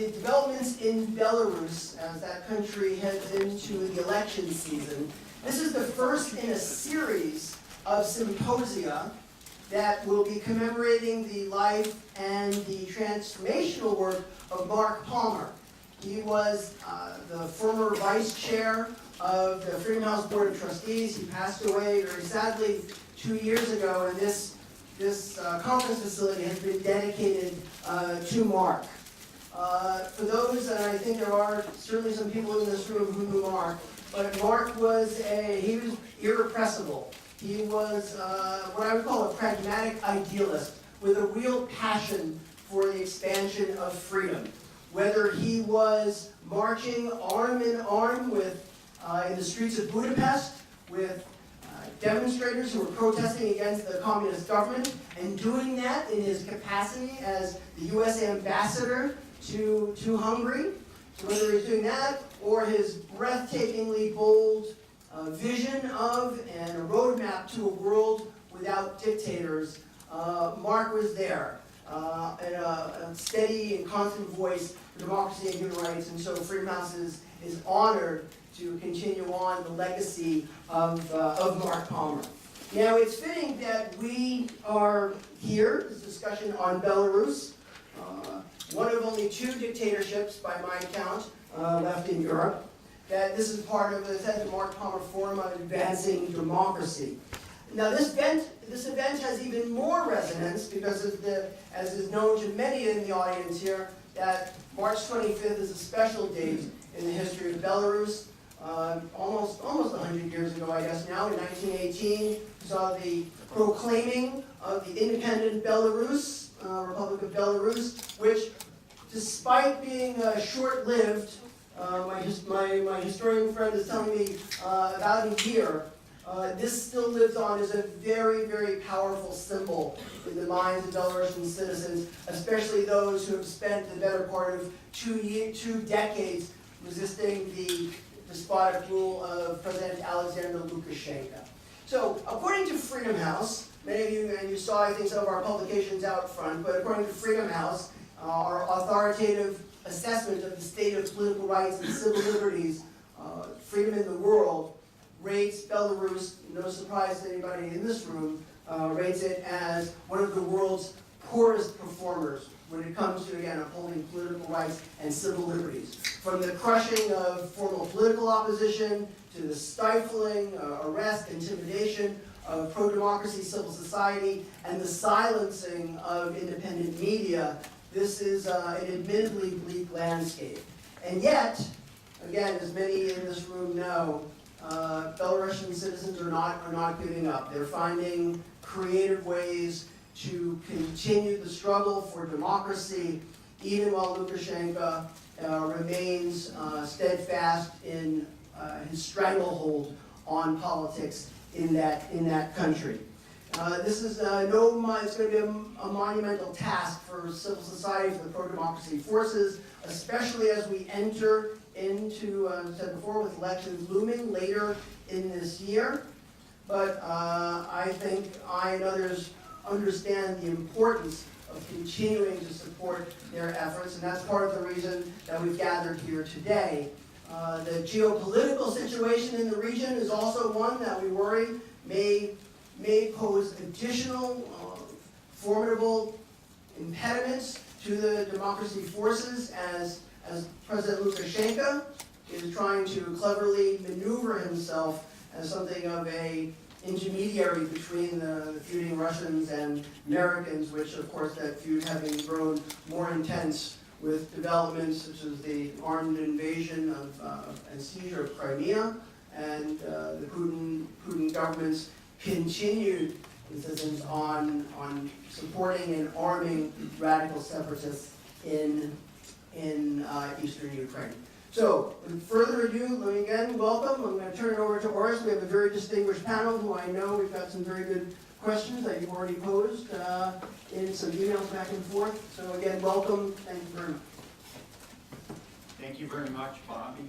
the developments in Belarus as that country heads into the election season. This is the first in a series of symposia that will be commemorating the life and the transformational work of Mark Palmer. He was the former vice chair of the Freedom House Board of Trustees. He passed away very sadly 2 years ago, and this conference facility has been dedicated to Mark. For those, and I think there are certainly some people in this room who knew Mark, but Mark was he was irrepressible. He was what I would call a pragmatic idealist with a real passion for the expansion of freedom. Whether he was marching arm in arm with in the streets of Budapest with demonstrators who were protesting against the communist government, and doing that in his capacity as the U.S. ambassador to Hungary. So whether he's doing that or his breathtakingly bold vision of and a roadmap to a world without dictators, Mark was there. And a steady and constant voice for democracy and human rights, and so Freedom House is honored to continue on the legacy of Mark Palmer. Now, it's fitting that we are here, this discussion on Belarus, one of only 2 dictatorships, by my count, left in Europe. That this is part of the Mark Palmer Forum on Advancing Democracy. Now, this event has even more resonance because of as is known to many in the audience here, that March 25th is a special date in the history of Belarus. Almost 100 years ago, I guess now, in 1918, we saw the proclaiming of the independent Belarus, Republic of Belarus, which, despite being short-lived, my historian friend is telling me about a year, this still lives on as a very, very powerful symbol in the minds of Belarusian citizens, especially those who have spent the better part of 2 decades resisting the despotic rule of President Alexander Lukashenko. So, according to Freedom House, many of you, and you saw, I think, some of our publications out front, but according to Freedom House, our authoritative assessment of the state of political rights and civil liberties, freedom in the world, rates Belarus, no surprise to anybody in this room, rates it as one of the world's poorest performers when it comes to, again, upholding political rights and civil liberties. From the crushing of formal political opposition to the stifling, arrest, intimidation of pro-democracy civil society, and the silencing of independent media, this is an admittedly bleak landscape. And yet, again, as many in this room know, Belarusian citizens are not giving up. They're finding creative ways to continue the struggle for democracy, even while Lukashenko remains steadfast in his stranglehold on politics in that country. This is it's going to be a monumental task for civil society, for the pro-democracy forces, especially as we enter into, as I said before, with elections looming later in this year. But I think I and others understand the importance of continuing to support their efforts, and that's part of the reason that we've gathered here today. The geopolitical situation in the region is also one that we worry may pose additional formidable impediments to the democracy forces as President Lukashenko is trying to cleverly maneuver himself as something of a intermediary between the feuding Russians and Americans, which of course that feud having grown more intense with developments such as the armed invasion and seizure of Crimea, and the Putin government's continued insistence on supporting and arming radical separatists in eastern Ukraine. So, with further ado, let me again welcome. I'm going to turn it over to Oris. We have a very distinguished panel who I know we've got some very good questions that you've already posed in some emails back and forth. So again, welcome. Thank you very much. Thank you very much, Bobby.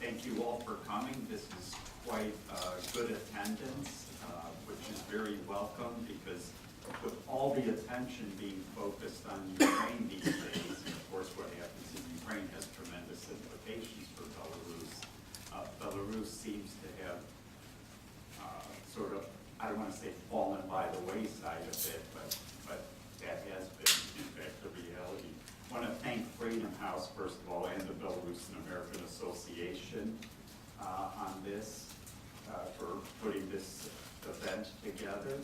Thank you all for coming. This is quite good attendance, which is very welcome because with all the attention being focused on Ukraine these days, of course I want to say fallen by the wayside a bit, but that has been, in fact, the reality. I want to thank Freedom House, first of all, and the Belarusian American Association on this, for putting this event together.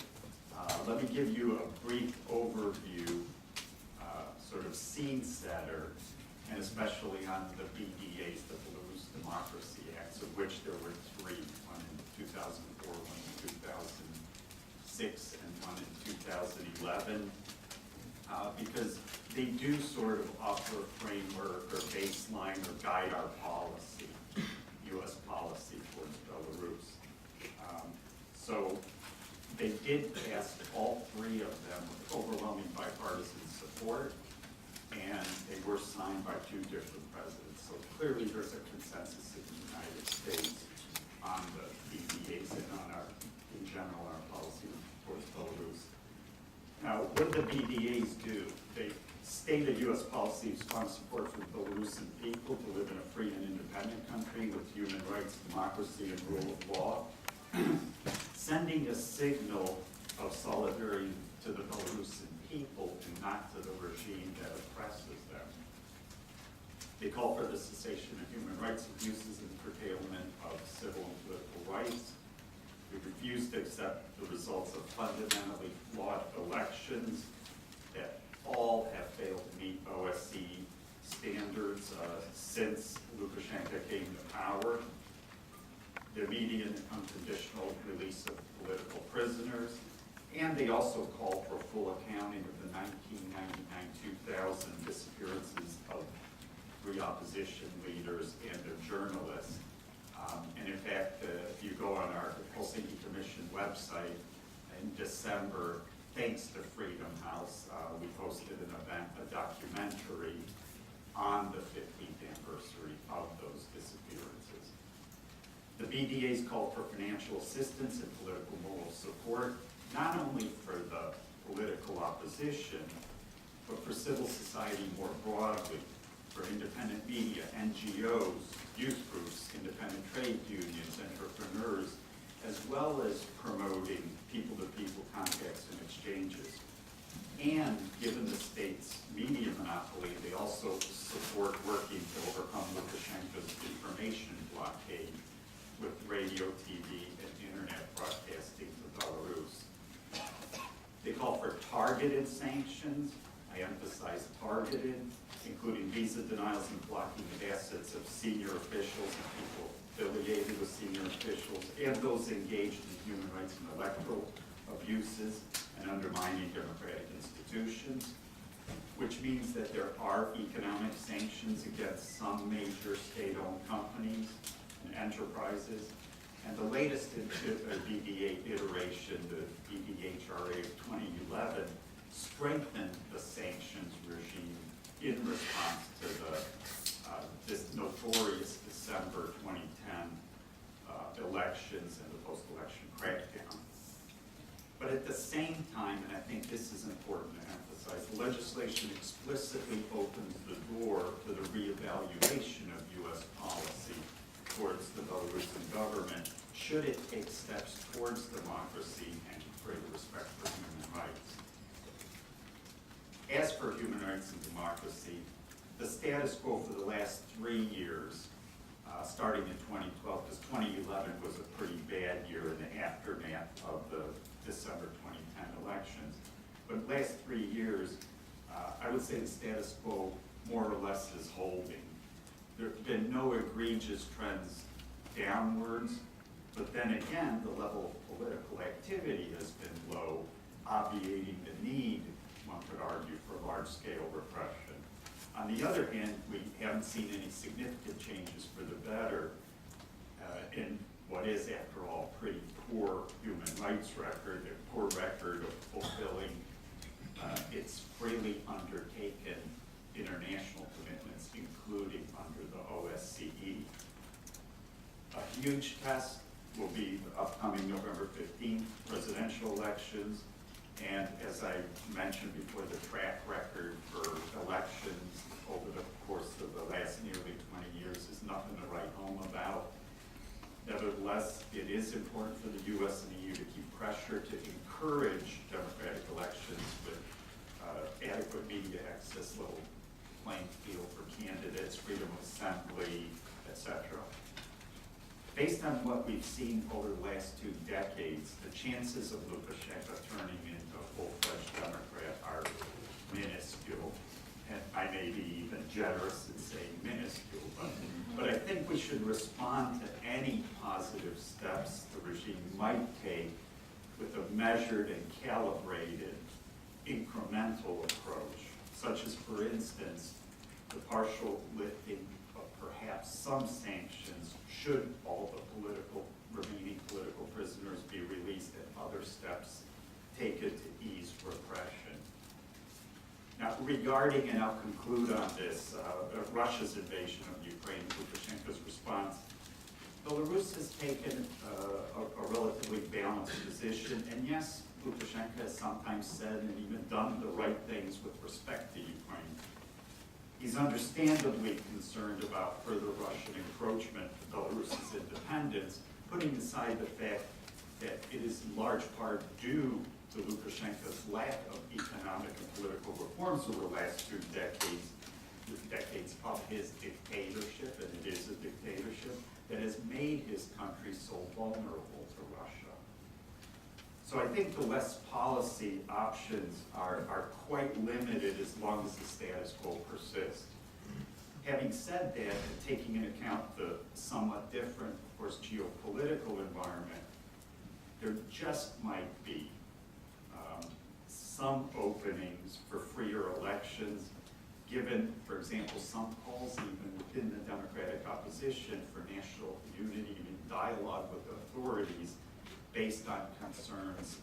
Let me give you a brief overview, sort of scene setter, and especially on the BDAs, the Belarus Democracy Acts, of which there were three, one in 2004, one in 2006, and one in 2011, because they do sort of offer a framework or baseline or guide our policy, U.S. policy towards Belarus. So they did pass all three of them with overwhelming bipartisan support, and they were signed by two different presidents. So clearly there's a consensus in the United States on the BDAs and on our, in general, our policy towards Belarus. Now, what do the BDAs do? They state a U.S. policy of strong support for Belarusian people to live in a free and independent country with human rights, democracy, and rule of law, sending a signal of solidarity to the Belarusian people and not to the regime that oppresses them. They call for the cessation of human rights abuses and curtailment of civil and political rights. We refuse to accept the results of fundamentally flawed elections that all have failed to meet OSCE standards since Lukashenko came to power. The immediate and unconditional release of political prisoners, and they also call for full accounting of the 1999-2000 disappearances of three opposition leaders and a journalist. And in fact, if you go on our Helsinki Commission website in December, thanks to Freedom House, we posted an event, a documentary on the 15th anniversary of those disappearances. The BDAs call for financial assistance and political moral support, not only for the political opposition, but for civil society more broadly, for independent media, NGOs, youth groups, independent trade unions, entrepreneurs, as well as promoting people-to-people contacts and exchanges. And given the state's media monopoly, they also support working to overcome Lukashenko's information blockade with radio, TV, and internet broadcasting to Belarus. They call for targeted sanctions. I emphasize targeted, including visa denials and blocking of assets of senior officials and people affiliated with senior officials, and those engaged in human rights and electoral abuses and undermining democratic institutions, which means that there are economic sanctions against some major state-owned companies and enterprises. And the latest BDA iteration, the BDHRA of 2011, strengthened the sanctions regime in response to this notorious December 2010 elections and the post-election crackdown. But at the same time, and I think this is important to emphasize, the legislation explicitly opens the door to the reevaluation of U.S. policy towards the Belarusian government, should it take steps towards democracy and greater respect for human rights. As for human rights and democracy, the status quo for the last 3 years, starting in 2012, because 2011 was a pretty bad year in the aftermath of the December 2010 elections. But the last 3 years, I would say the status quo more or less is holding. There have been no egregious trends downwards, but then again, the level of political activity has been low, obviating the need, one could argue, for large-scale repression. On the other hand, we haven't seen any significant changes for the better in what is, after all, pretty poor human rights record, a poor record of fulfilling its freely undertaken international commitments, including under the OSCE. A huge test will be the upcoming November 15th presidential elections, and as I mentioned before, the track record for elections over the course of the last nearly 20 years is nothing to write home about. Nevertheless, it is important for the U.S. and EU to keep pressure pressure to encourage democratic elections with adequate media access, level playing field for candidates, freedom of assembly, etc. Based on what we've seen over the last 2 decades, the chances of Lukashenko turning into a full-fledged Democrat are minuscule. And I may be even generous in saying minuscule, but I think we should respond to any positive steps the regime might take with a measured and calibrated incremental approach, such as, for instance, the partial lifting of perhaps some sanctions should all the remaining political prisoners be released and other steps taken to ease repression. Now, regarding, and I'll conclude on this, Russia's invasion of Ukraine, Lukashenko's response, Belarus has taken a relatively balanced position, and yes, Lukashenko has sometimes said and even done the right things with respect to Ukraine. He's understandably concerned about further Russian encroachment to Belarus's independence, putting aside the fact that it is in large part due to Lukashenko's lack of economic and political reforms over the last 2 decades, the decades of his dictatorship, and it is a dictatorship, that has made his country so vulnerable to Russia. So I think the West's policy options are quite limited as long as the status quo persists. Having said that, and taking into account the somewhat different, of course, geopolitical environment, there just might be some openings for freer elections, given, for example, some polls even within the Democratic opposition for national unity and dialogue with authorities based on concerns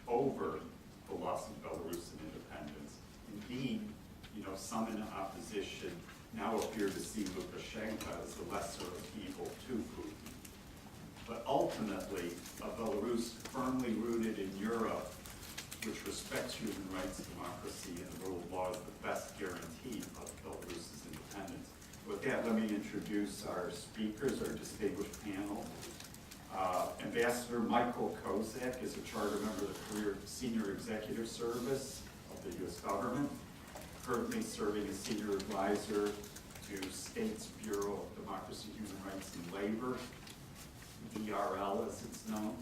over the loss of Belarusian independence. Indeed, some in the opposition now appear to see Lukashenko as the lesser of evil to Putin. But ultimately, a Belarus firmly rooted in Europe, which respects human rights, democracy, and the rule of law, is the best guarantee of Belarus's independence. With that, let me introduce our speakers, our distinguished panel. Ambassador Michael Kozak is a charter member of the Career Senior Executive Service of the U.S. government, currently serving as Senior Advisor to State's Bureau of Democracy, Human Rights, and Labor, DRL as it's known.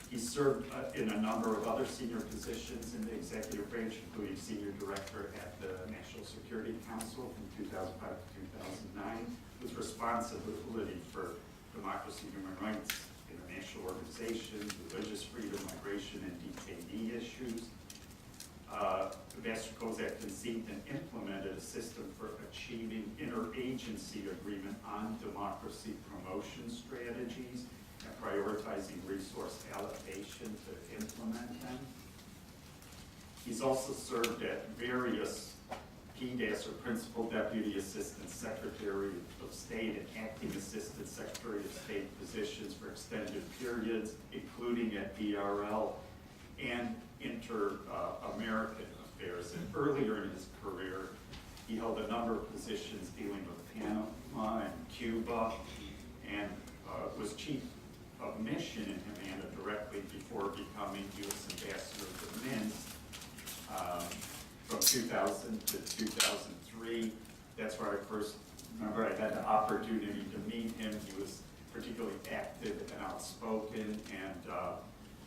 He served in a number of other senior positions in the executive branch, including Senior Director at the National Security Council from 2005 to 2009, with responsibility for democracy, human rights, international organizations, religious freedom, migration, and detainee issues. Ambassador Kozak conceived and implemented a system for achieving interagency agreement on democracy promotion strategies and prioritizing resource allocation to implement them. He's also served at various PDAS, or Principal Deputy Assistant Secretary of State, and Acting Assistant Secretary of State positions for extended periods, including at DRL and Inter-American Affairs. And earlier in his career, he held a number of positions dealing with Panama and Cuba, and was Chief of Mission in Havana directly before becoming U.S. Ambassador to Minsk from 2000 to 2003. That's where I first remember I had the opportunity to meet him. He was particularly active and outspoken, and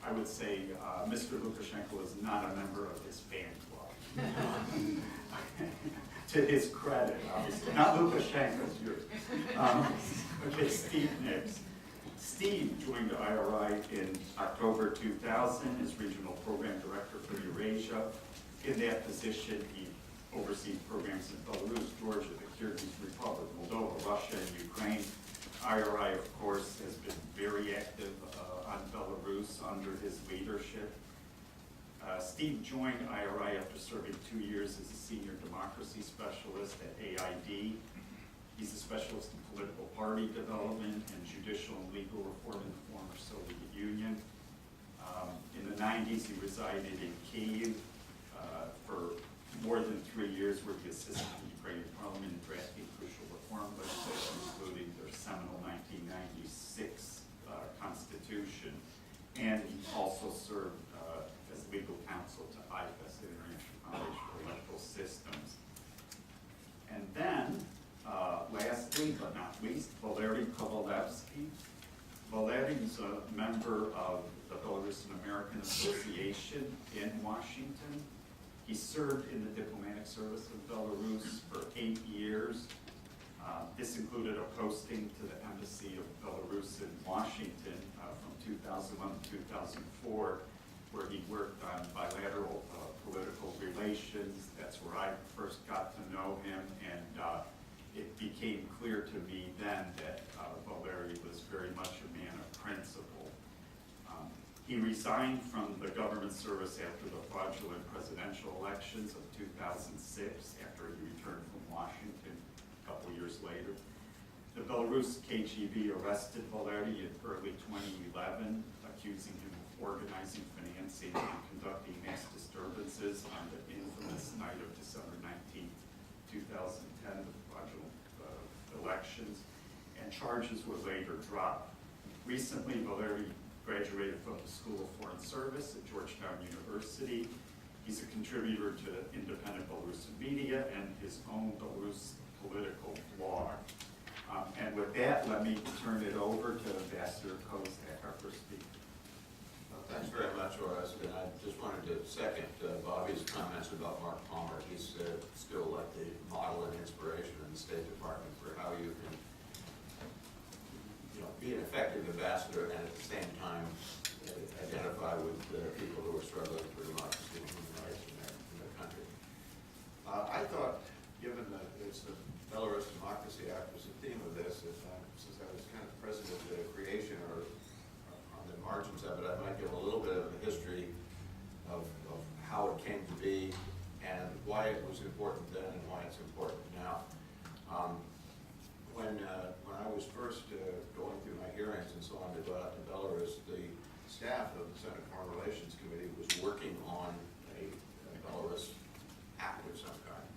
I would say Mr. Lukashenko is not a member of his fan club. To his credit, obviously. Not Lukashenko's, yours. Okay, Steve Nix. Steve joined IRI in October 2000 as Regional Program Director for Eurasia. In that position, he oversees programs in Belarus, Georgia, the Kyrgyz Republic, Moldova, Russia, and Ukraine. IRI, of course, has been very active on Belarus under his leadership. Steve joined IRI after serving 2 years as a Senior Democracy Specialist at AID. He's a specialist in political party development and judicial and legal reform in the former Soviet Union. In the 90s, he resided in Kyiv for more than 3 years, where he assisted the Ukrainian parliament in drafting crucial reform legislation, including their seminal 1996 constitution. And he also served Zaleski. Valery is a member of the Belarusian American Association in Washington. He served in the diplomatic service of Belarus for 8 years. This included a posting to the Embassy of Belarus in Washington from 2001 to 2004, where he worked on bilateral political relations. That's where I first got to know him, and it became clear to me then that Valery was very much a man of principle. He resigned from the government service after the fraudulent presidential elections of 2006, after he returned from Washington a couple years later. The Belarus KGB arrested Valery in early 2011, accusing him of organizing, financing, and conducting mass disturbances on the infamous night of December 19, 2010, the fraudulent elections, and charges were later dropped. Recently, Valery graduated from the School of Foreign Service at Georgetown University. He's a contributor to independent Belarusian media and his own Belarus political blog. And with that, let me turn it over to Ambassador Kozak, our first speaker. Thanks very much, Horace. And I just wanted to second Bobby's comments about Mark Palmer. He's still like the model and inspiration in the State Department for how you can, be an effective ambassador and at the same time identify with people who are struggling for democracy and human rights in their country. I thought, given that it's the Belarus Democracy Act was the theme of this, since I was kind of present at the creation or on the margins of it, I might give a little bit of a history of how it came to be and why it was important then and why it's important now. When I was first going through my hearings and so on to go out to Belarus, the staff of the Senate Foreign Relations Committee was working on a Belarus act of some kind.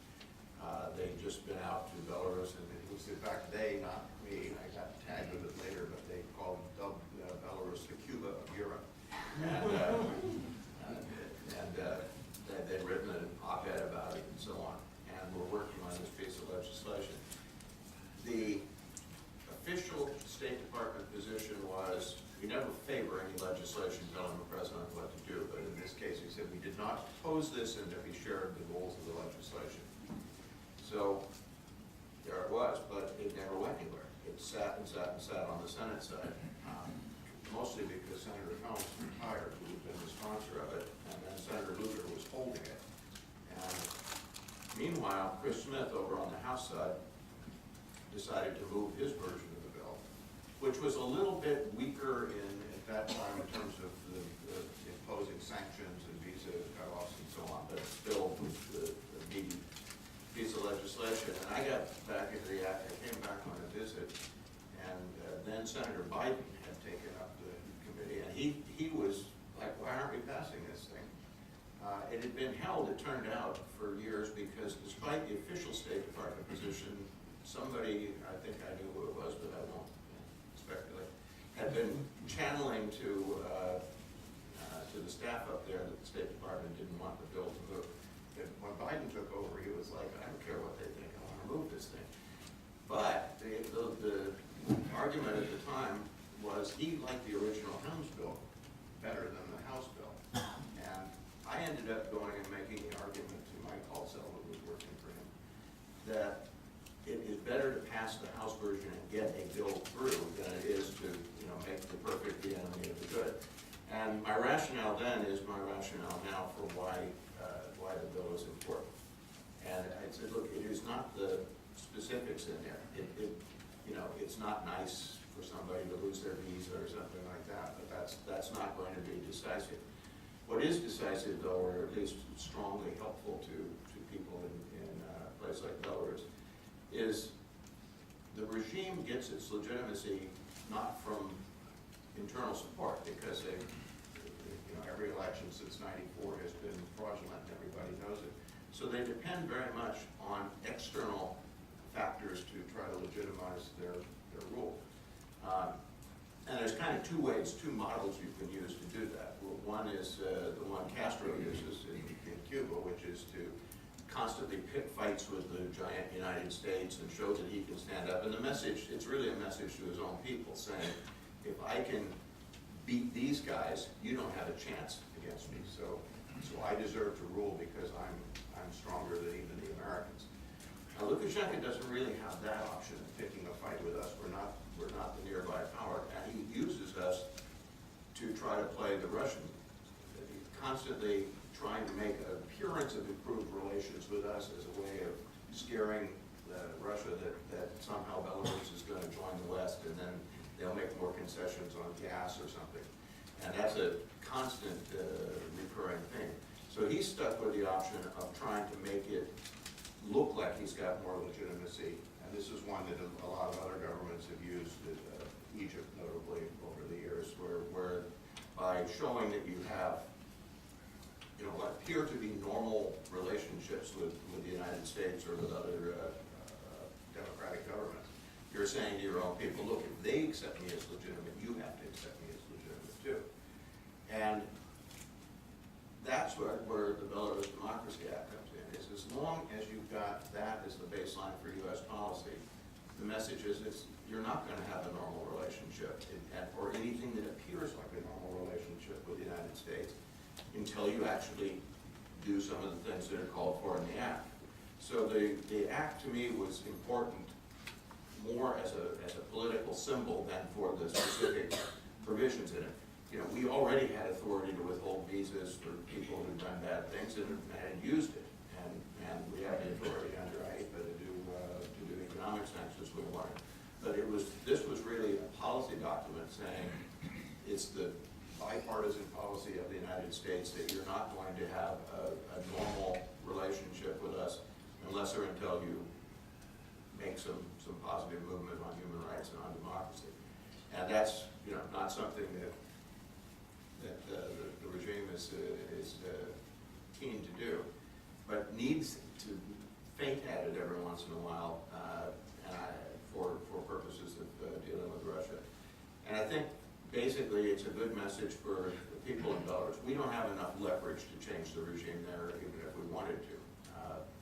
They'd just been out to Belarus, and it was, in fact, they, not me, I got tagged with it later, but they dubbed Belarus the Cuba of Europe. And they'd written an op-ed about it and so on, and we're working on this piece of legislation. The official State Department position was, we never favor any legislation telling the president what to do, but in this case, he said we did not oppose this and that we shared the goals of the legislation. So there it was, but it never went anywhere. It sat and sat and sat on the Senate side, mostly because Senator Helms retired, who had been the sponsor of it, and then Senator Lugar was holding it. And meanwhile, Chris Smith over on the House side decided to move his version of the bill, which was a little bit weaker at that time in terms of the imposing sanctions and visa cutoffs and so on, but still was the meaty piece of legislation. And I got back into the act, I came back on a visit, and then Senator Biden had taken up the committee, and he was like, why aren't we passing this thing? It had been held, it turned out, for years because despite the official State Department position, somebody, I think I knew who it was, but I won't speculate, had been channeling to the staff up there that the State Department didn't want the bill to move. And when Biden took over, he was like, I don't care what they think, I want to move this thing. But the argument at the time was he liked the original Helms bill better than the House bill. And I ended up going and making the argument to Mike Halsell, who was working for him, that it is better to pass the House version and get a bill through than it is to, make the perfect the enemy of the good. And my rationale then is my rationale now for why the bill is important. And I said, look, it is not the specifics in there. It's not nice for somebody to lose their visa or something like that, but that's not going to be decisive. What is decisive, though, or at least strongly helpful to people in a place like Belarus, is the regime gets its legitimacy not from internal support, because every election since '94 has been fraudulent and everybody knows it. So they depend very much on external factors to try to legitimize their rule. And there's kind of two models you can use to do that. One is the one Castro uses in Cuba, which is to constantly pick fights with the giant United States and show that he can stand up. And the message, it's really a message to his own people saying, if I can beat these guys, you don't have a chance against me. So I deserve to rule because I'm stronger than even the Americans. Now Lukashenko doesn't really have that option of picking a fight with us. We're not the nearby power, and he uses us to try to play the Russian. He's constantly trying to make an appearance of improved relations with us as a way of scaring Russia that somehow Belarus is going to join the West, and then they'll make more concessions on gas or something. And that's a constant recurring thing. So he's stuck with the option of trying to make it look like he's got more legitimacy. And this is one that a lot of other governments have used, Egypt notably over the years, where by showing that you have, what appear to be normal relationships with the United States or with other democratic governments, you're saying to your own people, look, if they accept me as legitimate, you have to accept me as legitimate too. And that's where the Belarus Democracy Act comes in, is as long as you've got that as the baseline for U.S. policy, the message is you're not going to have a normal relationship or anything that appears like a normal relationship with the United States until you actually do some of the things that are called for in the Act. So the Act to me was important more as a political symbol than for the specific provisions in it. We already had authority to withhold visas for people who'd done bad things and had used it. And we have the authority under IEPA to do economic sanctions we wanted. But this was really a policy document saying it's the bipartisan policy of the United States that you're not going to have a normal relationship with us unless or until you make some positive movement on human rights and on democracy. And that's not something that the regime is keen to do, but needs to feint at it every once in a while for purposes of dealing with Russia. And I think basically it's a good message for the people in Belarus. We don't have enough leverage to change the regime there, even if we wanted to.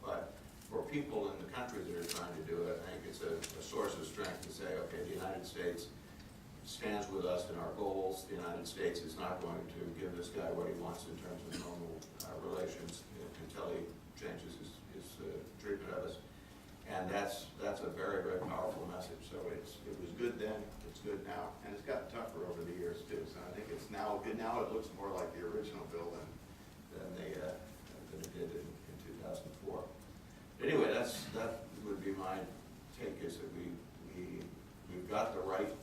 But for people in the country that are trying to do it, I think it's a source of strength to say, okay, the United States stands with us in our goals. The United States is not going to give this guy what he wants in terms of normal relations until he changes his treatment of us. And that's a very, very powerful message. So it was good then, it's good now, and it's gotten tougher over the years too. So I think it's now good. Now it looks more like the original bill than it did in 2004. Anyway, that would be my take, is that we've got the right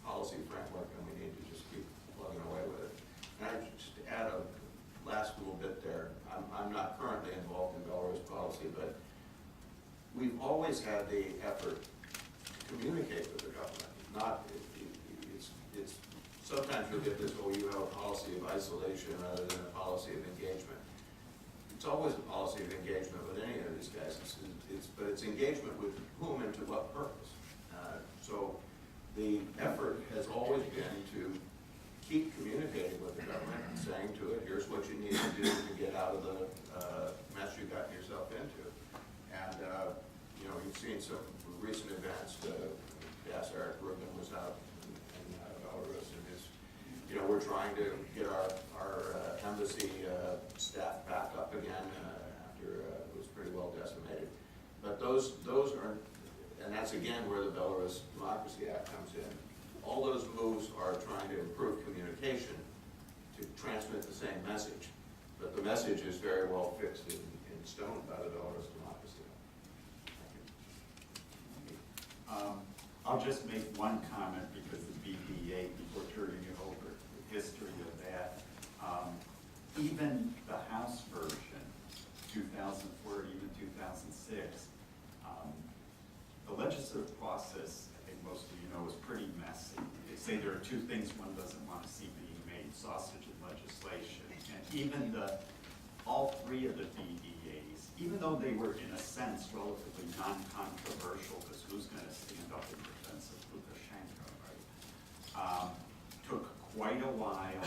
policy framework and we need to just keep plugging away with it. And I just add a last little bit there. I'm not currently involved in Belarus policy, but we've always had the effort to communicate with the government. It's sometimes you'll get this, you have a policy of isolation rather than a policy of engagement. It's always a policy of engagement with any of these guys, but it's engagement with whom and to what purpose. So the effort has always been to keep communicating with the government and saying to it, here's what you need to do to get out of the mess you got yourself into. And you've seen some recent events. Eric Rubin was out in Belarus, and we're trying to get our embassy staff back up again after it was pretty well decimated. But those are, and that's again where the Belarus Democracy Act comes in. All those moves are trying to improve communication to transmit the same message. But the message is very well fixed in stone by the Belarus Democracy Act. Thank you. I'll just make one comment because the BDA, before turning it over, the history of that. Even the House version, 2004, even 2006, the legislative process, I think most of you know, is pretty messy. They say there are two things one doesn't want to see being made, sausage and legislation. And even all three of the BDAs, even though they were in a sense relatively non-controversial, because who's going to stand up in defense of Lukashenko, right? Took quite a while,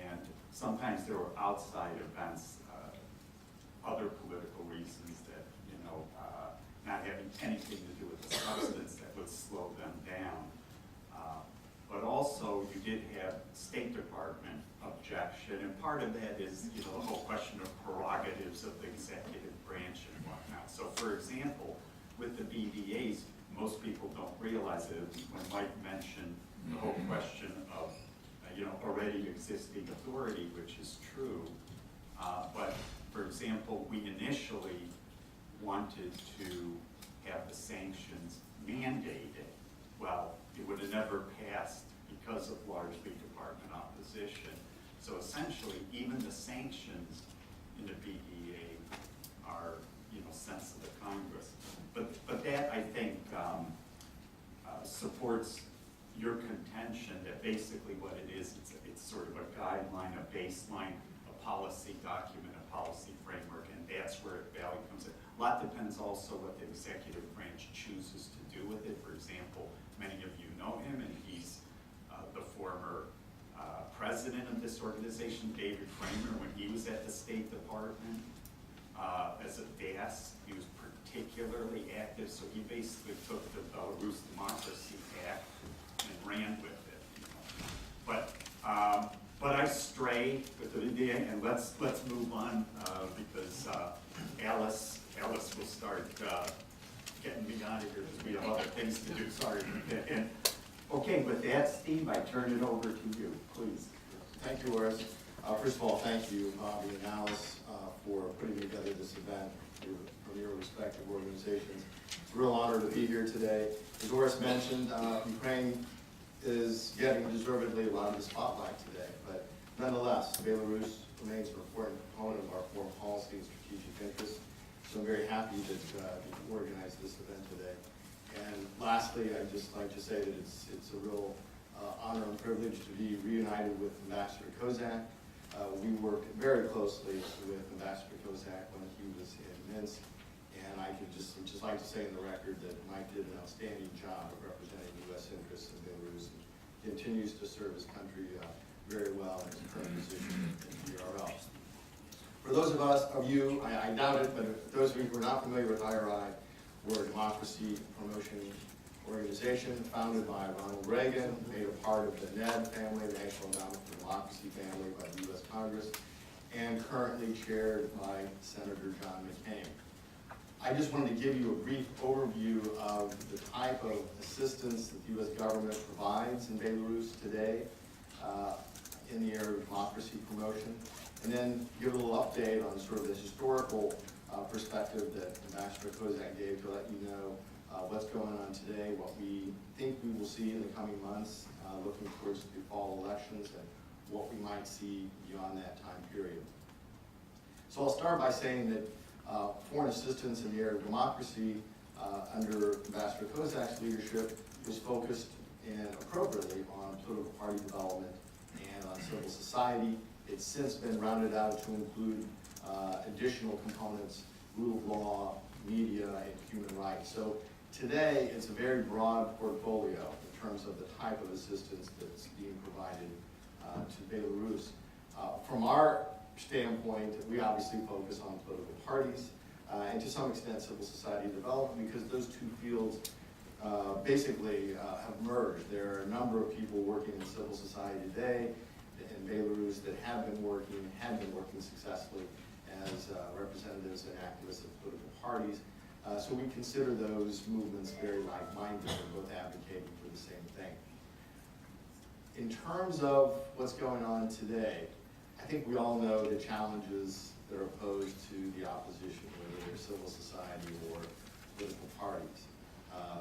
and sometimes there were outside events, other political reasons reasons that, not having anything to do with the substance that would slow them down. But also, you did have State Department objection, and part of that is, the whole question of prerogatives of the executive branch and whatnot. So, for example, with the BDAs, most people don't realize it. When Mike mentioned the whole question of, already existing authority, which is true. But, for example, we initially wanted to have the sanctions mandated. Well, it would have never passed because of largely department opposition. So essentially, even the sanctions in the BDA are, sense of the Congress. But that, I think, supports your contention that basically what it is, it's sort of a guideline, a baseline, a policy document, a policy framework, and that's where value comes in. A lot depends also what the executive branch chooses to do with it. For example, many of you know him, and he's the former president of this organization, David Kramer. When he was at the State Department as a DAS, he was particularly active, so he basically took the Belarus Democracy Act and ran with it. But I stray with the idea, and let's move on because Alice will start getting me out of here because we have other things to do. Sorry. And okay, with that, Steve, I turn it over to you, please. Thank you, Horace. First of all, thank you, Bobby and Alice, for putting together this event from your respective organizations. It's a real honor to be here today. As Horace mentioned, Ukraine is getting deservedly a lot of the spotlight today, but nonetheless, Belarus remains an important component of our foreign policy and strategic interests. So I'm very happy that you organized this event today. And lastly, I'd just like to say that it's a real honor and privilege to be reunited with Ambassador Kozak. We worked very closely with Ambassador Kozak when he was in Minsk, and I would just like to say in the record that Mike did an outstanding job of representing U.S. interests in Belarus and continues to serve his country very well in his current position in the BRL. For those of you, I doubt it, but those of you who are not familiar with IRI, we're a democracy promotion organization founded by Ronald Reagan, made a part of the NED family, the National Endowment for Democracy family by the U.S. Congress, and currently chaired by Senator John McCain. I just wanted to give you a brief overview of the type of assistance that the U.S. government provides in Belarus today in the area of democracy promotion, and then give a little update on sort of the historical perspective that Ambassador Kozak gave to let you know what's going on today, what we think we will see in the coming months, looking towards the fall elections, and what we might see beyond that time period. So I'll start by saying that foreign assistance in the area of democracy under Ambassador Kozak's leadership was focused and appropriately on political party development and on civil society. It's since been rounded out to include additional components, rule of law, media, and human rights. So today, it's a very broad portfolio in terms of the type of assistance that's being provided to Belarus. From our standpoint, we obviously focus on political parties and to some extent civil society development, because those two fields basically have merged. There are a number of people working in civil society today in Belarus that had been working successfully as representatives and activists of political parties. So we consider those movements very like-minded and both advocating for the same thing. In terms of what's going on today, I think we all know the challenges that are posed to the opposition, whether they're civil society or political parties.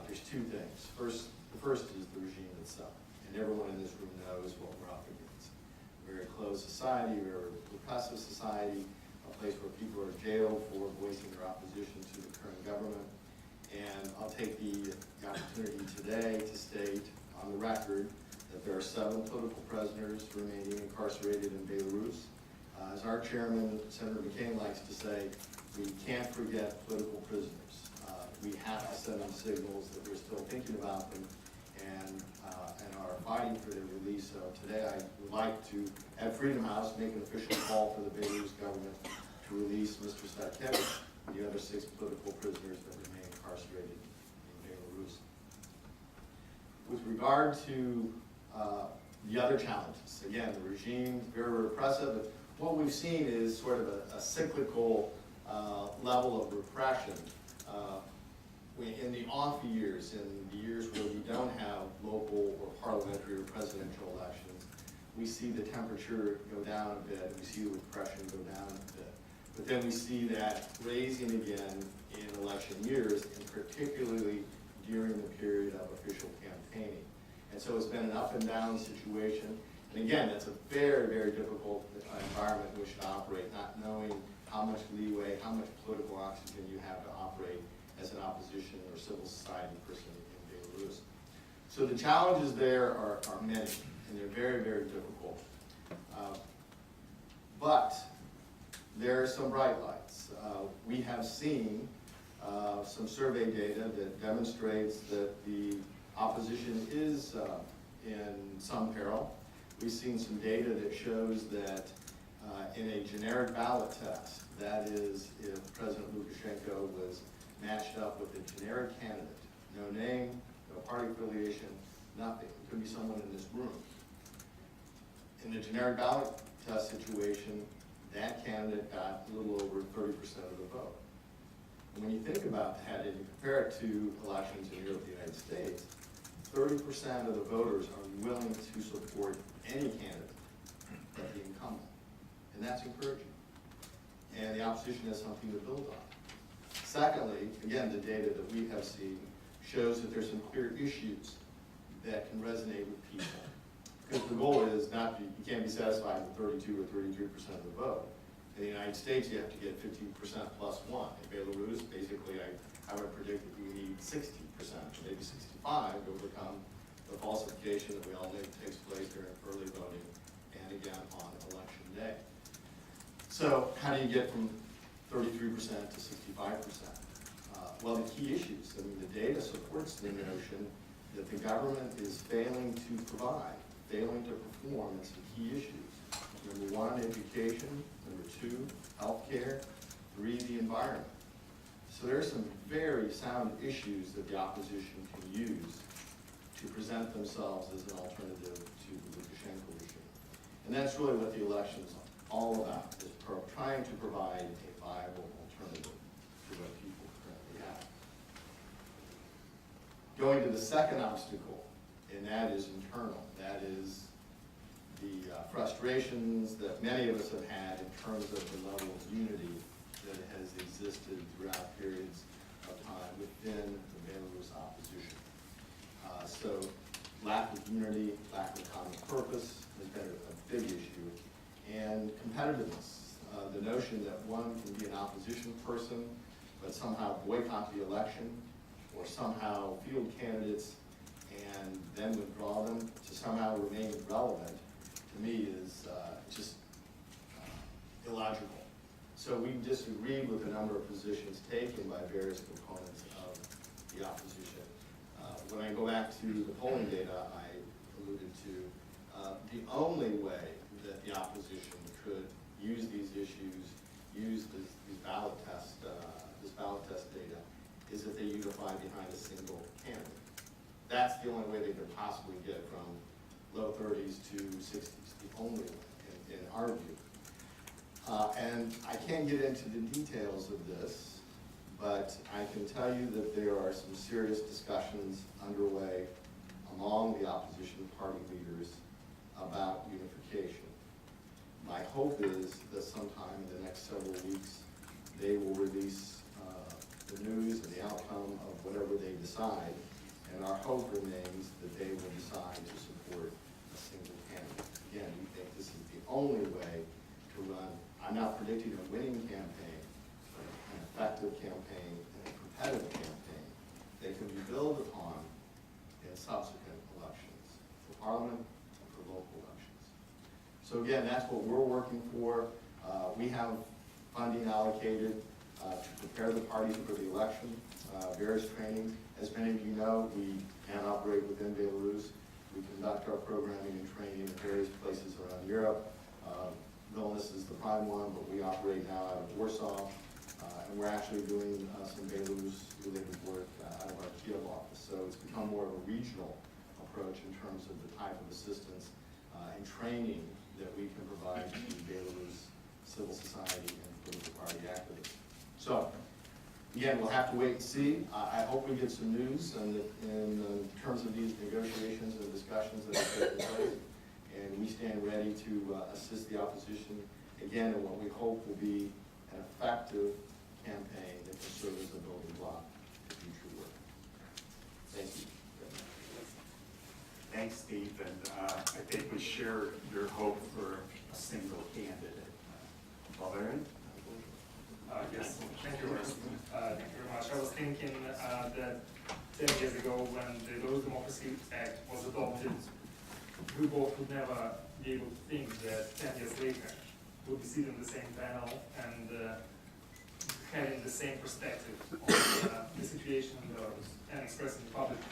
There's two things. The first is the regime itself, and everyone in this room knows what we're up against. A very closed society, a very repressive society, a place where people are jailed for voicing their opposition to the current government. And I'll take the opportunity today to state on the record that there are 7 political prisoners remaining incarcerated in Belarus. As our chairman, Senator McCain, likes to say, we can't forget political prisoners. We have to send them signals that we're still thinking about them and are fighting for their release. So today I would like to, at Freedom House, make an official call for the Belarus government to release Mr. Statkevich. We the other 6 political prisoners that remain incarcerated in Belarus. With regard to the other challenges, again, the regime is very repressive. What we've seen is sort of a cyclical level of repression. In the off years, in the years where we don't have local or parliamentary or presidential elections, we see the temperature go down a bit, we see the repression go down a bit. But then we see that raising again in election years, and particularly during the period of official campaigning. And so it's been an up and down situation. And again, it's a very, very difficult environment in which to operate, not knowing how much leeway, how much political oxygen you have to operate as an opposition or civil society person in Belarus. So the challenges there are many, and they're very, very difficult. But there are some bright lights. We have seen some survey data that demonstrates that the opposition is in some peril. We've seen some data that shows that in a generic ballot test, that is, if President Lukashenko was matched up with a generic candidate, no name, no party affiliation, nothing. It could be someone in this room. In the generic ballot test situation, that candidate got a little over 30% of the vote. And when you think about that and you compare it to elections in Europe and the United States, 30% of the voters are willing to support any candidate but the incumbent. And that's encouraging. And the opposition has something to build on. Secondly, again, the data that we have seen shows that there's some clear issues that can resonate with people. Because the goal is not, you can't be satisfied with 32 or 33% of the vote. In the United States, you have to get 50% plus 1. In Belarus, basically, I would predict that you need 60%, maybe 65 to overcome the falsification that we all know takes place during early voting and again on election day. So how do you get from 33% to 65%? Well, the key issues, I mean, the data supports the notion that the government is failing to provide, failing to perform in some key issues. Number 1, education. Number 2, healthcare. 3, the environment. So there are some very sound issues that the opposition can use to present themselves as an alternative to the Lukashenko regime. And that's really what the election is all about, is trying to provide a viable alternative to what people currently have. Going to the second obstacle, and that is internal. That is the frustrations that many of us have had in terms of the level of unity that has existed throughout periods of time within the Belarus opposition. So lack of unity, lack of common purpose has been a big issue. And competitiveness, the notion that one can be an opposition person but somehow boycott the election or somehow field candidates and then withdraw them to somehow remain relevant, to me is just illogical. So we disagreed with a number of positions taken by various components of the opposition. When I go back to the polling data I alluded to, the only way that the opposition could use these issues, use this ballot test data, is if they unify behind a single candidate. That's the only way they could possibly get from low 30s to 60s, the only way, in our view. And I can't get into the details of this, but I can tell you that there are some serious discussions underway among the opposition party leaders about unification. My hope is that sometime in the next several weeks, they will release the news and the outcome of whatever they decide, and our hope remains that they will decide to support a single candidate. Again, we think this is the only way to run, I'm not predicting a winning campaign, but an effective campaign and a competitive campaign that can be built upon in subsequent elections, for parliament and for local elections. So again, that's what we're working for. We have funding allocated to prepare the parties for the election, various trainings. As many of you know, we can operate within Belarus. We conduct our programming and training in various places around Europe. Vilnius is the prime one, but we operate now out of Warsaw. And we're actually doing some Belarus-related work out of our Kiev office. So it's become more of a regional approach in terms of the type of assistance and training that we can provide to Belarus civil society and political party activists. So, again, we'll have to wait and see. I hope we get some news in terms of these negotiations and discussions that are taking place. And we stand ready to assist the opposition, again, in what we hope will be an effective campaign that can serve as a building block for future work. Thank you. Thanks, Steve, and I think we share your hope for a single candidate. Valerie? Yes, thank you, Herman. Thank you very much. I was thinking that 10 years ago when the Belarus Democracy Act was adopted, we both would never be able to think that 10 years later we'll be sitting in the same panel and having the same perspective on the situation in Belarus and expressing it publicly.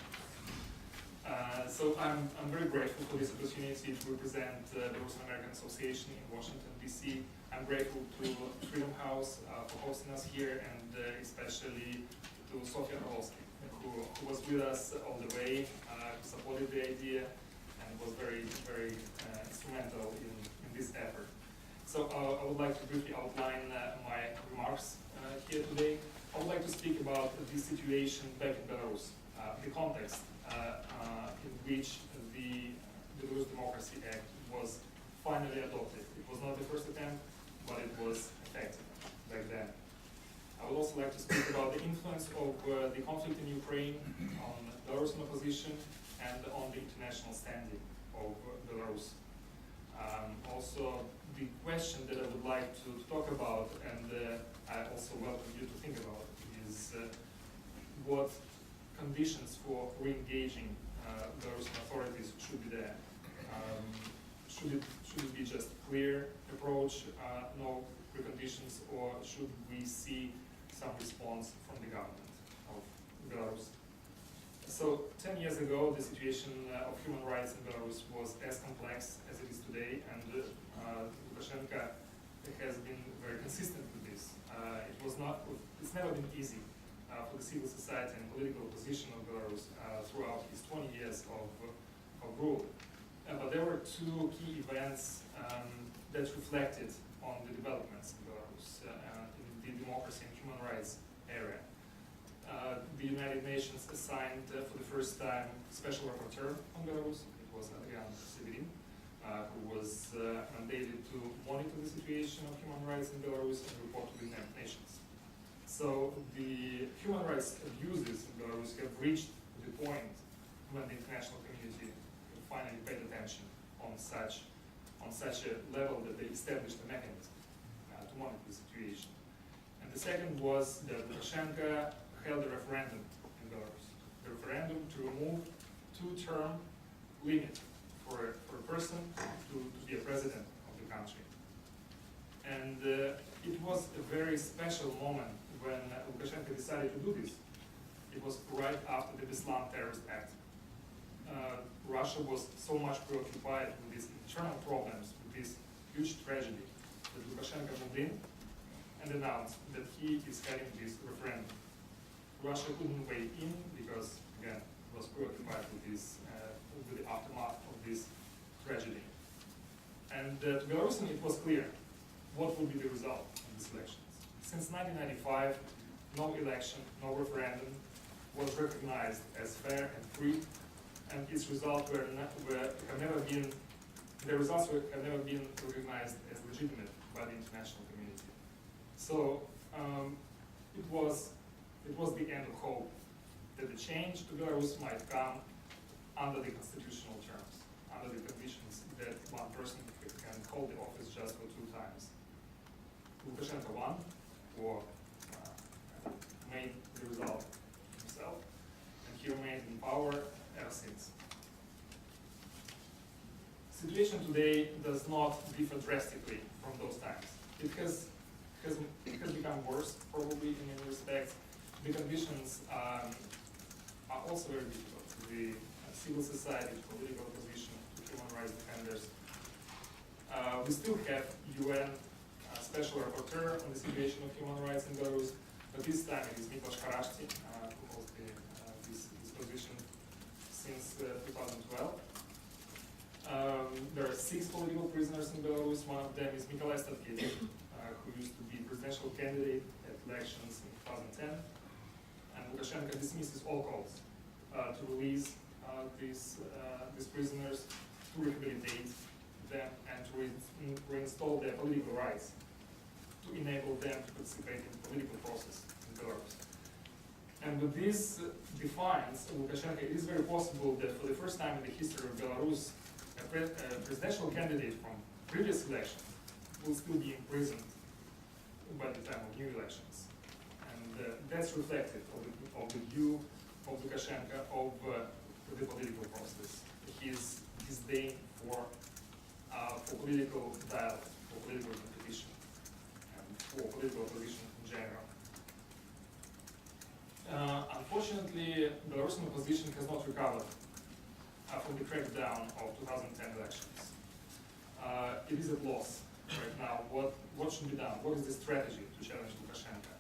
So I'm very grateful for this opportunity to represent the Belarusian American Association in Washington, D.C. I'm grateful to Freedom House for hosting us here, and especially to Sofia Orlovsky, who was with us all the way, who supported the idea, and was very, very instrumental in this effort. So I would like to briefly outline my remarks here today. I would like to speak about the situation back in Belarus, the context in which the Belarus Democracy Act was finally adopted. It was not the first attempt, but it was effective back then. I would also like to speak about the influence of the conflict in Ukraine on Belarusian opposition and on the international standing of Belarus. Also, the question that I would like to talk about, and I also welcome you to think about, is what conditions for re-engaging Belarusian authorities should be there. Should it be just clear approach, no preconditions, or should we see some response from the government of Belarus? So 10 years ago, the situation of human rights in Belarus was as complex as it is today, and Lukashenko has been very consistent with this. It's never been easy for the civil society and political opposition of Belarus throughout his 20 years of rule. But there were two key events that reflected on the developments in Belarus in the democracy and human rights area. The United Nations assigned for the first time special rapporteur on Belarus. It was Adrian Severin, who was mandated to monitor the situation of human rights in Belarus and report to the United Nations. So the human rights abuses in Belarus have reached the point when the international community finally paid attention on such a level that they established a mechanism to monitor the situation. And the second was that Lukashenko held a referendum in Belarus. The referendum to remove two-term limit for a person to be a president of the country. And it was a very special moment when Lukashenko decided to do this. It was right after the Beslan terrorist act. Russia was so much preoccupied with these internal problems, with this huge tragedy, that Lukashenko moved in and announced that he is having this referendum. Russia couldn't weigh in because, again, it was preoccupied with this, with the aftermath of this tragedy. And to Belarusian, it was clear what would be the result of these elections. Since 1995, no election, no referendum was recognized as fair and free, and its results have never been recognized as legitimate by the international community. So it was the end of hope that the change to Belarus might come under the constitutional terms, under the conditions that one person can hold the office just for 2 times. Lukashenko won, or made the result himself, and he remained in power ever since. Situation today does not differ drastically from those times. It has become worse, probably in many respects. The conditions are also very difficult. The civil society, political opposition, human rights defenders. We still have UN special rapporteur on the situation of human rights in Belarus, but this time it is Miklos Karashti who holds this position since 2012. There are 6 political prisoners in Belarus. One of them is Nikolai Statkevich, who used to be presidential candidate at elections in 2010. And Lukashenko dismisses all calls to release these prisoners, to rehabilitate them, and to reinstall their political rights, to enable them to participate in the political process in Belarus. And with this defines Lukashenko, it is very possible that for the first time in the history of Belarus, a presidential candidate from previous elections will still be imprisoned by the time of new elections. And that's reflective of the view of Lukashenko of the political process, his disdain for political dialogue, for political competition, and for political opposition in general. Unfortunately, Belarusian opposition has not recovered from the crackdown of 2010 elections. It is at loss right now. What should be done? What is the strategy to challenge Lukashenko?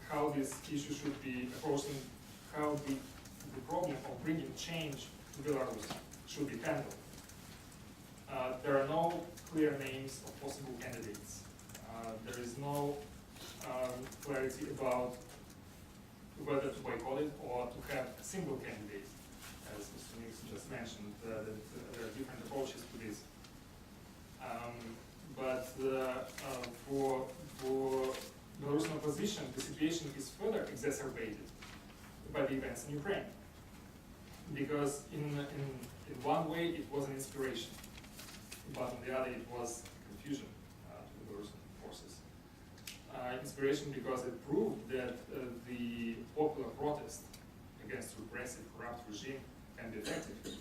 How this issue should be approached, and how the problem of bringing change to Belarus should be handled. There are no clear names of possible candidates. There is no clarity about whether to boycott it or to have a single candidate. As Mr. Nix just mentioned, that there are different approaches to this. But for Belarusian opposition, the situation is further exacerbated by the events in Ukraine. Because in one way it was an inspiration, but on the other it was confusion to the Belarusian forces. Inspiration because it proved that the popular protest against repressive, corrupt regime can be effective,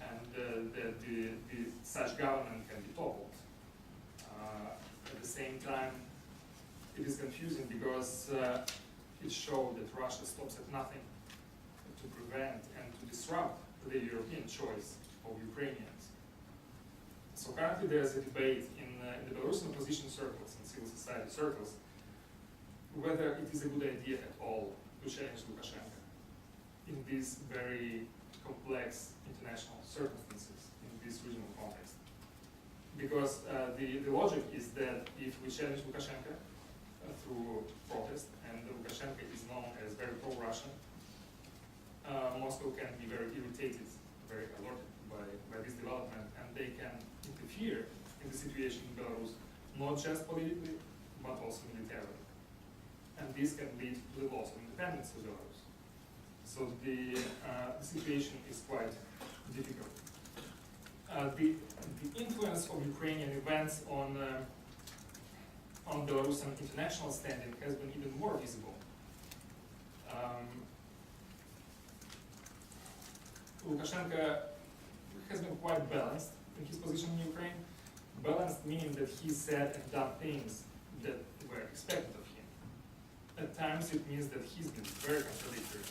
and that such government can be toppled. At the same time, it is confusing because it showed that Russia stops at nothing to prevent and to disrupt the European choice of Ukrainians. So currently there's a debate in the Belarusian opposition circles and civil society circles whether it is a good idea at all to challenge Lukashenko in these very complex international circumstances, in this regional context. Because the logic is that if we challenge Lukashenko through protest, and Lukashenko is known as very pro-Russian, Moscow can be very irritated, very alerted by this development, and they can interfere in the situation in Belarus, not just politically, but also militarily. And this can lead to the loss of independence of Belarus. So the situation is quite difficult. The influence of Ukrainian events on Belarusian international standing has been even more visible. Lukashenko has been quite balanced in his position in Ukraine. Balanced meaning that he said and done things that were expected of him. At times it means that he's been very contradictory,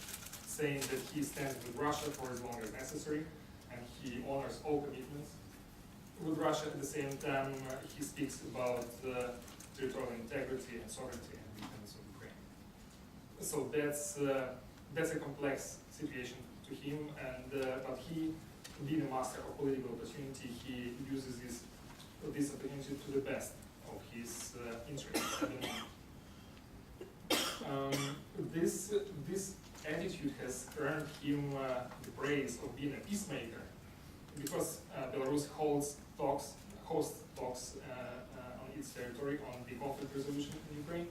saying that he stands with Russia for as long as necessary, and he honors all commitments with Russia. At the same time, he speaks about territorial integrity and sovereignty and independence of Ukraine. So that's a complex situation to him, and but he, being a master of political opportunity, he uses this opportunity to the best of his interests. This attitude has earned him the praise of being a peacemaker, because Belarus hosts talks on its territory on the conflict resolution in Ukraine.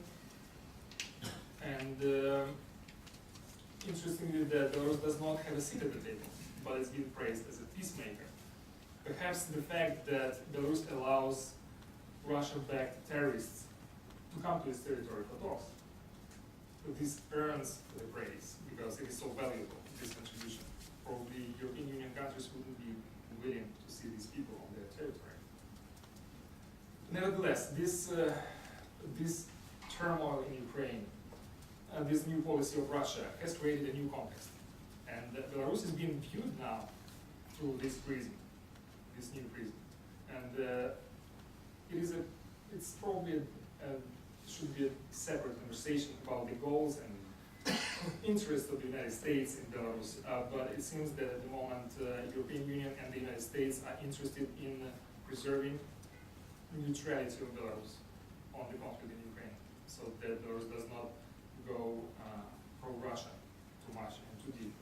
And interestingly, that Belarus does not have a seat at the table, but is being praised as a peacemaker. Perhaps the fact that Belarus allows Russia-backed terrorists to come to its territory for talks, this earns the praise because it is so valuable, this contribution. Probably European Union countries wouldn't be willing to see these people on their territory. Nevertheless, this turmoil in Ukraine, this new policy of Russia has created a new context. And Belarus is being viewed now through this prism, this new prism. And it is a it's probably should be a separate conversation about the goals and interests of the United States in Belarus, but it seems that at the moment European Union and the United States are interested in preserving neutrality of Belarus on the conflict in Ukraine, so that Belarus does not go pro-Russia too much and too deep.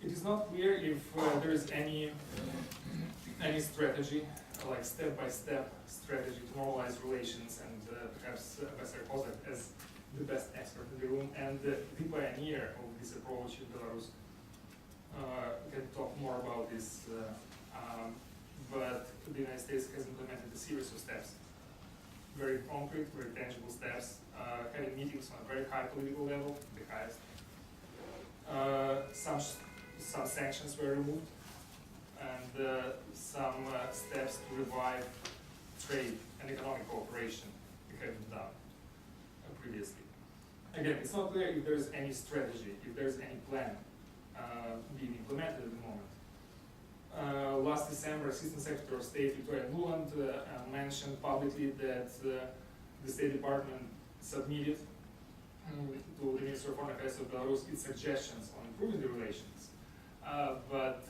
It is not clear if there is any strategy, like step-by-step strategy to normalize relations, and perhaps Ambassador Kozak, as the best expert in the room and the pioneer of this approach in Belarus, can talk more about this. But the United States has implemented a series of steps, very concrete, very tangible steps, having meetings on a very high political level, the highest. Some sanctions were removed, and some steps to revive trade and economic cooperation have been done previously. Again, it's not clear if there is any strategy, if there is any plan being implemented at the moment. Last December, Assistant Secretary of State Victoria Nuland mentioned publicly that the State Department submitted to the Minister of Foreign Affairs of Belarus its suggestions on improving the relations. But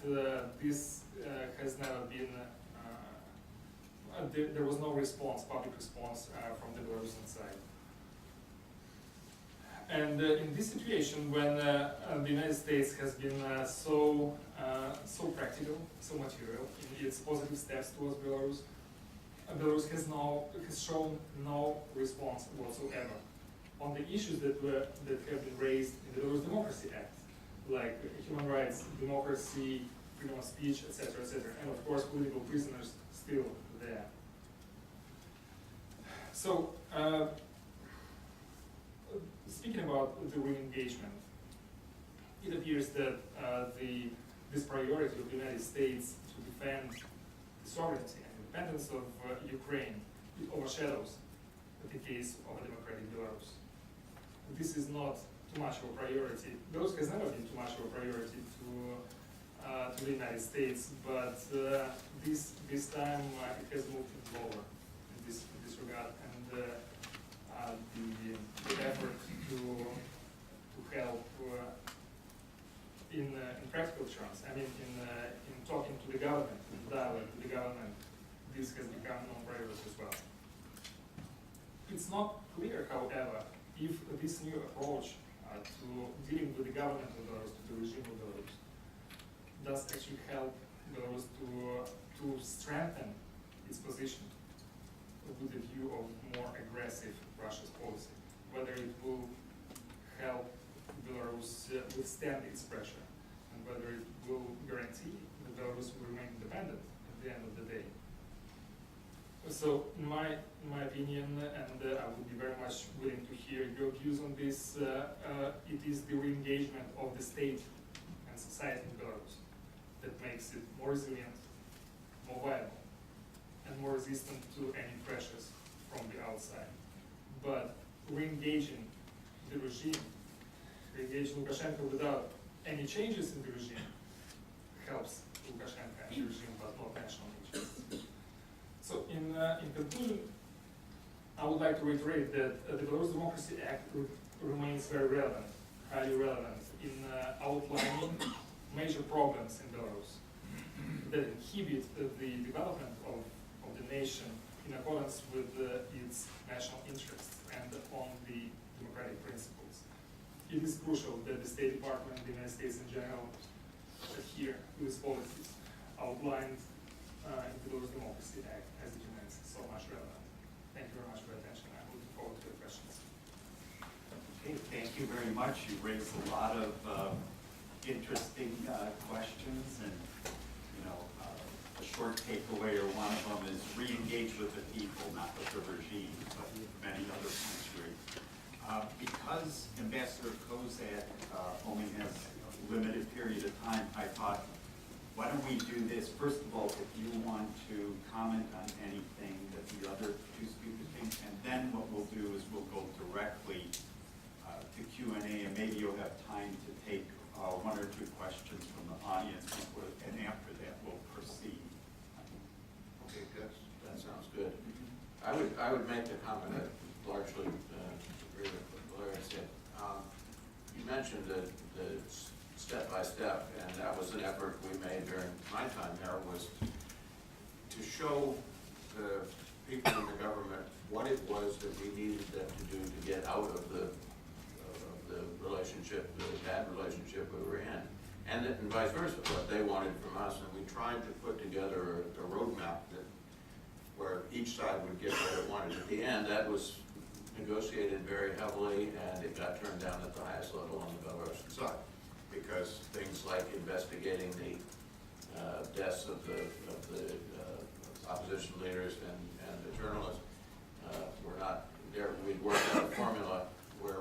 this has never been, there was no response, public response from the Belarusian side. And in this situation, when the United States has been so practical, so material in its positive steps towards Belarus, Belarus has shown no response whatsoever on the issues that have been raised in the Belarus Democracy Act, like human rights, democracy, freedom of speech, etc., and of course political prisoners still there. So, speaking about the re-engagement, it appears that this priority of the United States to defend the sovereignty and independence of Ukraine, it overshadows the case of a democratic Belarus. This is not too much of a priority. Belarus has never been too much of a priority to the United States, but this time it has moved lower in this regard, and the effort to help in practical terms, I mean in talking to the government, in dialogue with the government, this has become non-priority as well. It's not clear, however, if this new approach to dealing with the government of Belarus, to the regime of Belarus, does actually help Belarus to strengthen its position with the view of more aggressive Russia's policy, whether it will help Belarus withstand its pressure, and whether it will guarantee that Belarus will remain independent at the end of the day. So, in my opinion, and I would be very much willing to hear your views on this, it is the re-engagement of the state and society in Belarus that makes it more resilient, more viable, and more resistant to any pressures from the outside. But re-engaging the regime, re-engaging Lukashenko without any changes in the regime, helps Lukashenko and the regime, but not national interests. So in conclusion, I would like to reiterate that the Belarus Democracy Act remains very relevant, highly relevant in outlining major problems in Belarus that inhibit the development of the nation in accordance with its national interests and on the democratic principles. It is crucial that the State Department and the United States in general adhere to these policies outlined in the Belarus Democracy Act, as it remains so much relevant. Thank you very much for your attention. I'm looking forward to your questions. Okay, thank you very much. You raised a lot of interesting questions, and a short takeaway, or one of them, is re-engage with the people, not with the regime, but with many other countries. Because Ambassador Kozak only has a limited period of time, I thought, why don't we do this? First of all, if you want to comment on anything that the other two speakers think, and then what we'll do is we'll go directly to Q&A, and maybe you'll have time to take one or two questions from the audience before, and after that we'll proceed. Okay, good. That sounds good. I would make the comment that largely agree with what Larry said. You mentioned the step-by-step, and that was an effort we made during my time there, was to show the people in the government what it was that we needed them to do to get out of the relationship, the bad relationship we were in, and vice versa, what they wanted from us. And we tried to put together a roadmap that where each side would get what it wanted. At the end, that was negotiated very heavily, and it got turned down at the highest level on the Belarusian side, because things like investigating the deaths of the opposition leaders and the journalists were not there. We'd worked out a formula where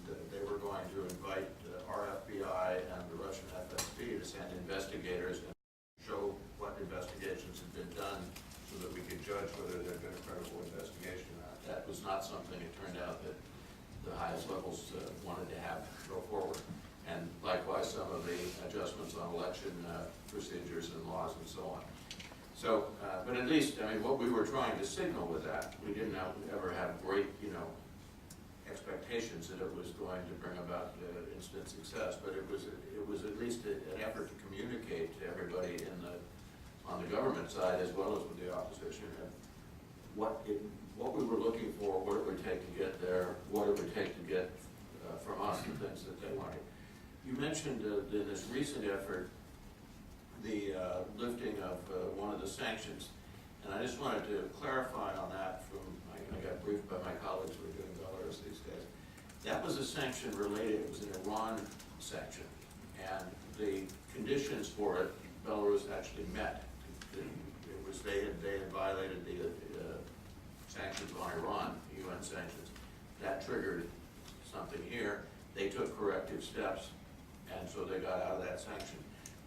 they were going to invite our FBI and the Russian FSB to send investigators and show what investigations had been done so that we could judge whether there had been a credible investigation or not. That was not something, it turned out, that the highest levels wanted to have go forward. And likewise, some of the adjustments on election procedures and laws and so on. So, but at least, I mean, what we were trying to signal with that, we didn't ever have great, expectations that it was going to bring about instant success, but it was at least an effort to communicate to everybody on the government side as well as with the opposition, and what we were looking for, what it would take to get there, what it would take to get from us the things that they wanted. You mentioned in this recent effort the lifting of one of the sanctions, and I just wanted to clarify on that. I got briefed by my colleagues who are doing Belarus these days. That was a sanction related, it was an Iran sanction, and the conditions for it, Belarus actually met. It was they had violated the sanctions on Iran, UN sanctions. That triggered something here. They took corrective steps, and so they got out of that sanction.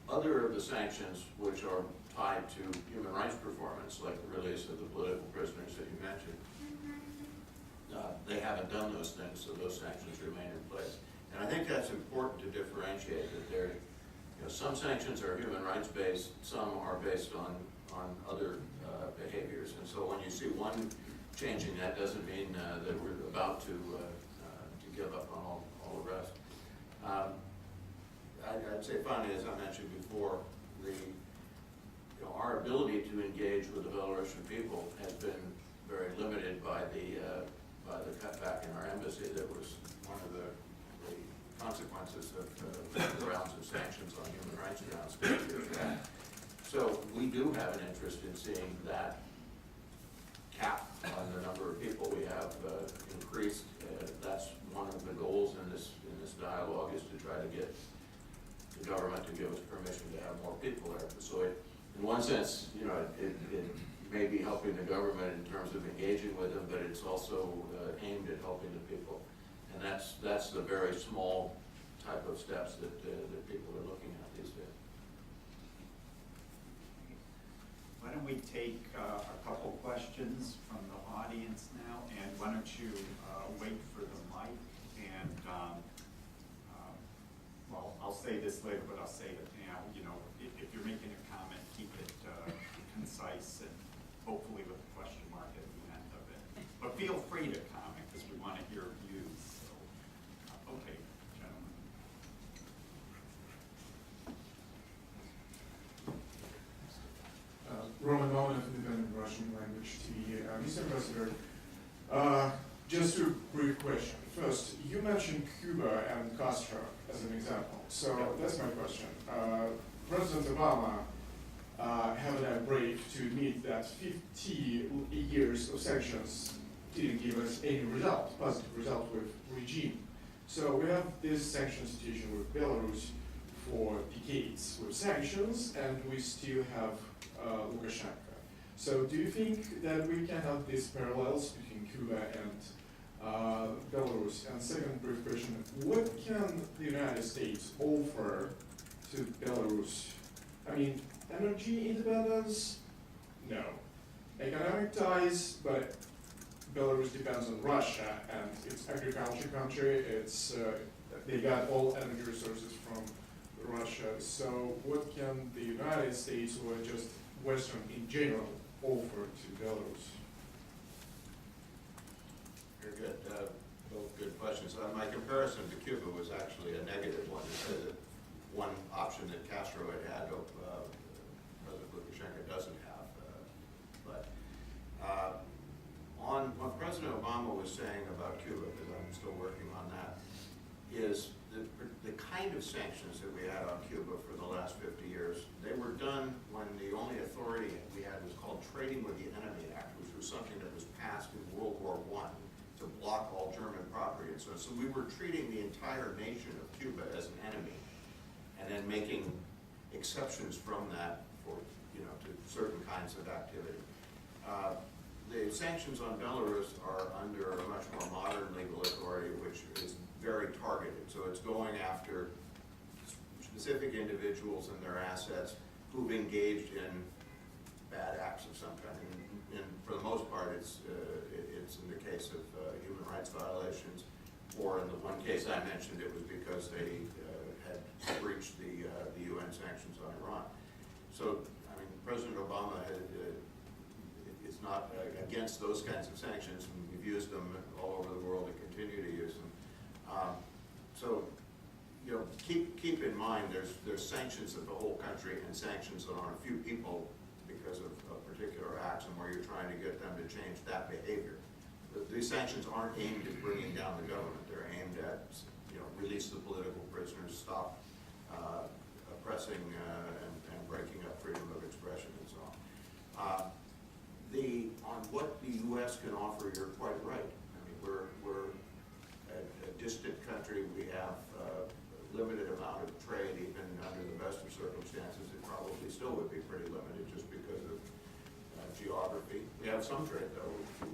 Other of the sanctions, which are tied to human rights performance, like the release of the political prisoners that you mentioned, they haven't done those things, so those sanctions remain in place. And I think that's important to differentiate, that there, some sanctions are human rights based, some are based on other behaviors. And so when you see one changing, that doesn't mean that we're about to give up on all the rest. I'd say finally, as I mentioned before, our ability to engage with the Belarusian people has been very limited by the cutback in our embassy. That was one of the consequences of the rounds of sanctions on human rights grounds. So we do have an interest in seeing that cap on the number of people we have increased. That's one of the goals in this dialogue, is to try to get the government to give us permission to have more people there. So in one sense, it may be helping the government in terms of engaging with them, but it's also aimed at helping the people. And that's the very small type of steps that people are looking at these days. Why don't we take a couple questions from the audience now, and why don't you wait for the mic, and well, I'll say this later, but I'll say it now. If you're making a comment, keep it concise and hopefully with a question mark at the end of it. But feel free to comment, because we want to hear views. So, okay, gentlemen. Roman Moment of Independent Russian Language TV. Mr. Ambassador, just a brief question. First, you mentioned Cuba and Castro as an example. So that's my question. President Obama had a break to admit that 50 years of sanctions didn't give us any result, positive result with regime. So we have this sanction situation with Belarus for decades with sanctions, and we still have Lukashenko. So do you think that we can have these parallels between Cuba and Belarus? And second brief question, what can the United States offer to Belarus? I mean, energy independence? No. Economic ties, but Belarus depends on Russia, and it's agriculture country. It's they got all energy resources from Russia. So what can the United States or just Western in general offer to Belarus? Very good. Both good questions. My comparison to Cuba was actually a negative one. It said that one option that Castro had, President Lukashenko doesn't have. On what President Obama was saying about Cuba, because I'm still working on that, is the kind of sanctions that we had on Cuba for the last 50 years, they were done when the only authority we had was called Trading with the Enemy Act, which was something that was passed in World War I to block all German property and so on. So we were treating the entire nation of Cuba as an enemy and then making exceptions from that for, to certain kinds of activity. The sanctions on Belarus are under a much more modern legal authority, which is very targeted. So it's going after specific individuals and their assets who've engaged in bad acts of some kind. And for the most part, it's in the case of human rights violations, or in the one case I mentioned, it was because they had breached the UN sanctions on Iran. So, I mean, President Obama is not against those kinds of sanctions, and we've used them all over the world and continue to use them. So, keep in mind there's sanctions of the whole country and sanctions on a few people because of particular acts and where you're trying to get them to change that behavior. These sanctions aren't aimed at bringing down the government. They're aimed at, release the political prisoners, stop oppressing and breaking up freedom of expression and so on. On what the U.S. can offer, you're quite right. I mean, we're a distant country. We have a limited amount of trade, even under the best of circumstances. It probably still would be pretty limited just because of geography. We have some trade, though. We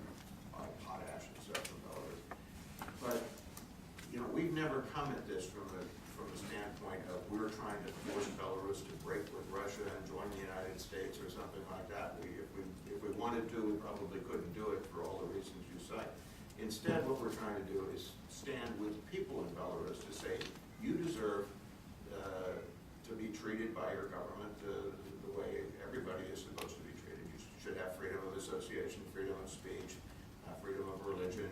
buy potash and stuff from Belarus. But, we've never come at this from the standpoint of we're trying to force Belarus to break with Russia and join the United States or something like that. If we wanted to, we probably couldn't do it for all the reasons you cite. Instead, what we're trying to do is stand with people in Belarus to say, you deserve to be treated by your government the way everybody is supposed to be treated. You should have freedom of association, freedom of speech, freedom of religion,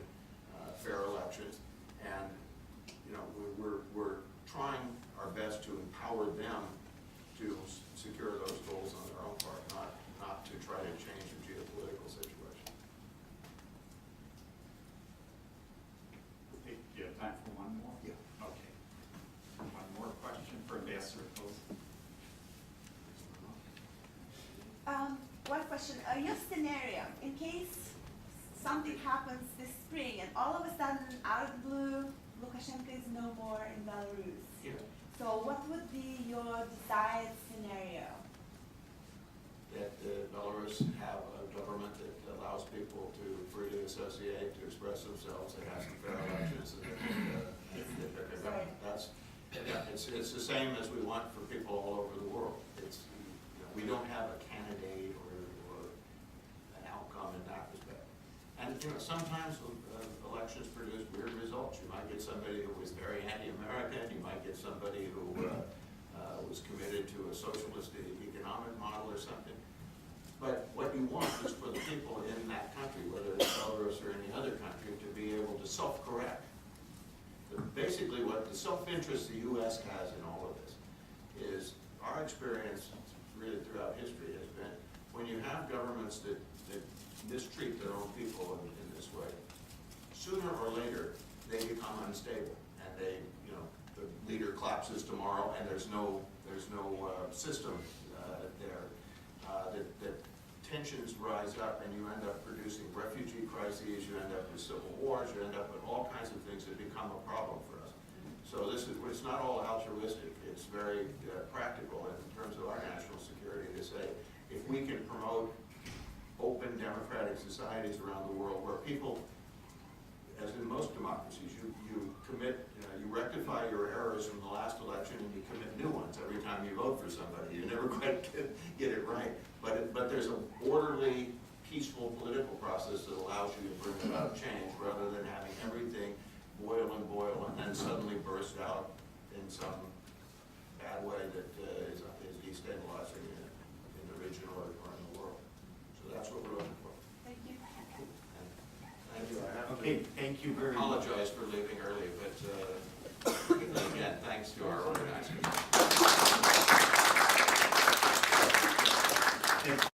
fair elections, and we're trying our best to empower them to secure those goals on their own part, not to try to change the geopolitical situation. Do you have time for one more? Yeah. Okay. One more question for Ambassador Kozak. One question. Your scenario, in case something happens this spring and all of a sudden, out of the blue, Lukashenko is no more in Belarus. Yeah. So what would be your desired scenario? That Belarus have a government that allows people to freely associate, to express themselves, that has some fair elections, and it's the same as we want for people all over the world. We don't have a candidate or an outcome in that respect. And sometimes elections produce weird results. You might get somebody who was very anti-American. You might get somebody who was committed to a socialist economic model or something. But what you want is for the people in that country, whether it's Belarus or any other country, to be able to self-correct. Basically, what the self-interest the U.S. has in all of this is our experience really throughout history has been when you have governments that mistreat their own people in this way, sooner or later they become unstable, and the leader collapses tomorrow, and there's no system there. That tensions rise up, and you end up producing refugee crises. You end up with civil wars. You end up with all kinds of things that become a problem for us. So it's not all altruistic. It's very practical in terms of our national security to say, if we can promote open democratic societies around the world where people, as in most democracies, you commit, you rectify your errors from the last election and you commit new ones every time you vote for somebody. You never quite get it right. But there's an orderly, peaceful political process that allows you to bring about change rather than having everything boil and then suddenly burst out in some bad way that is destabilizing in the region or in the world. So that's what we're looking for. Thank you. And thank you. I have Okay, thank you very much. Apologize for leaving early, but again, thanks to our organizers.